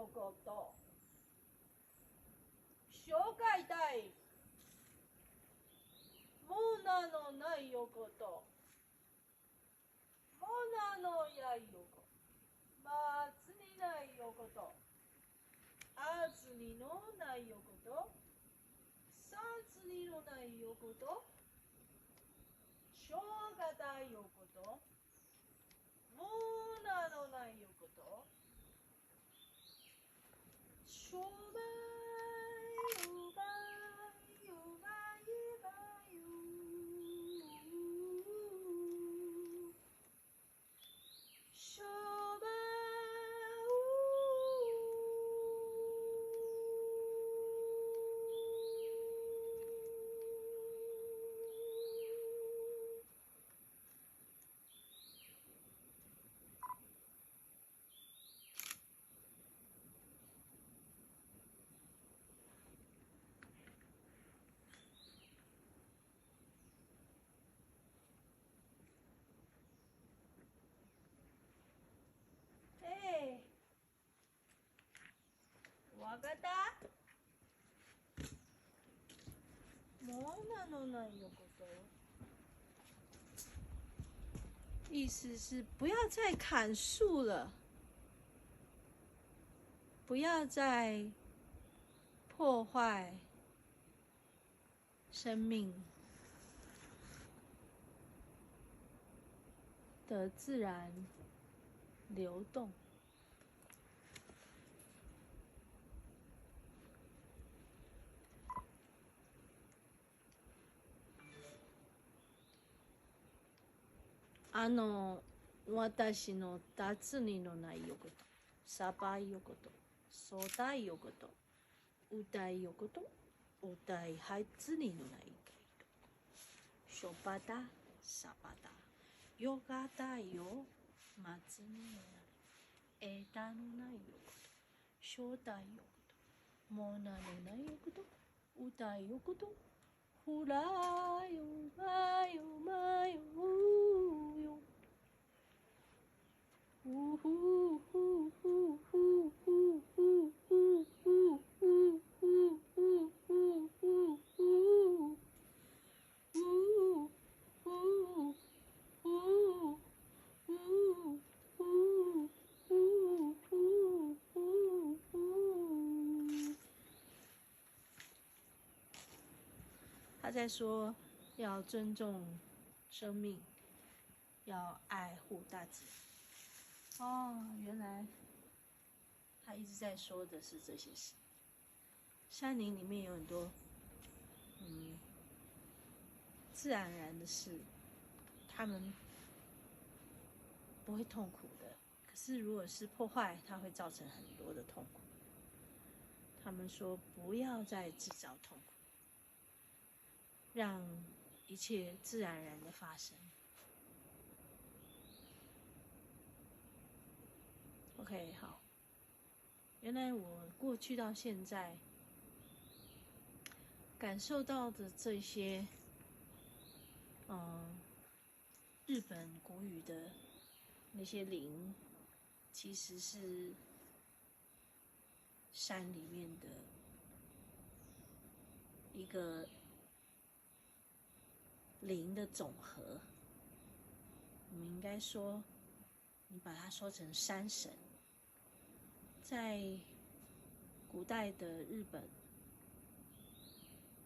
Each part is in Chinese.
こと。紹介たい。もののないよこと。もののやいよこと。まつにないよこと。あつにのないよこと。さつにのないよこと。しょうがたいよこと。もののないよこと。しょうばいよばいよばいばいよ。しょうばわかった？もうなのないよこと。意思是不要再砍树了，不要再破坏生命的自然流动。私の脱にのないよこと、サバいよこと、ソダいよこと、歌いよこと、歌い発にのないよこと、ショバダ、サバダ、ヨガダよ、松にのない、枝のないよこと、ショダいよこと、モナのないよこと、歌いよこと、ほらよまよまよよ。呜呼呼呼呼呼呼呼呼呼呼呼呼呼呼，呜呼呼呼呼呼呼呼呼。他在说要尊重生命，要爱护大自然。哦，原来他一直在说的是这些事。山林里面有很多，自然而然的事，他们不会痛苦的。可是如果是破坏，它会造成很多的痛苦。他们说不要再制造痛苦，让一切自然而然的发生。OK， 好。原来我过去到现在感受到的这些，日本古语的那些灵，其实是山里面的一个灵的总和。我们应该说，你把它说成山神。在古代的日本，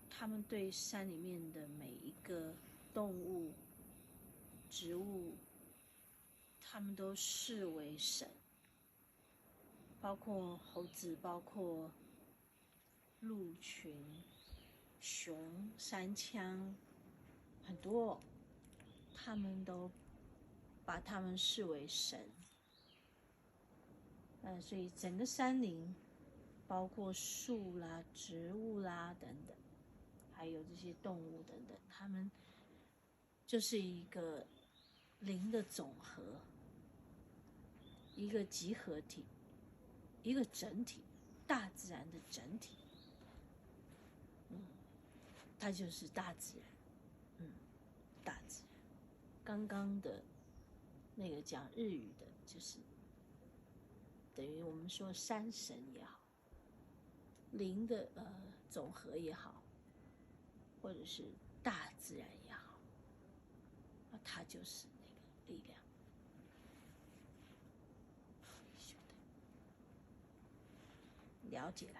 他们对山里面的每一个动物、植物，他们都视为神，包括猴子，包括鹿群、熊、山羌，很多，他们都把他们视为神。所以整个山林，包括树啦、植物啦等等，还有这些动物等等，它们就是一个灵的总和，一个集合体，一个整体，大自然的整体。它就是大自然，大自然。刚刚的那个讲日语的，就是等于我们说山神也好，灵的总和也好，或者是大自然也好，它就是那个力量。了解了。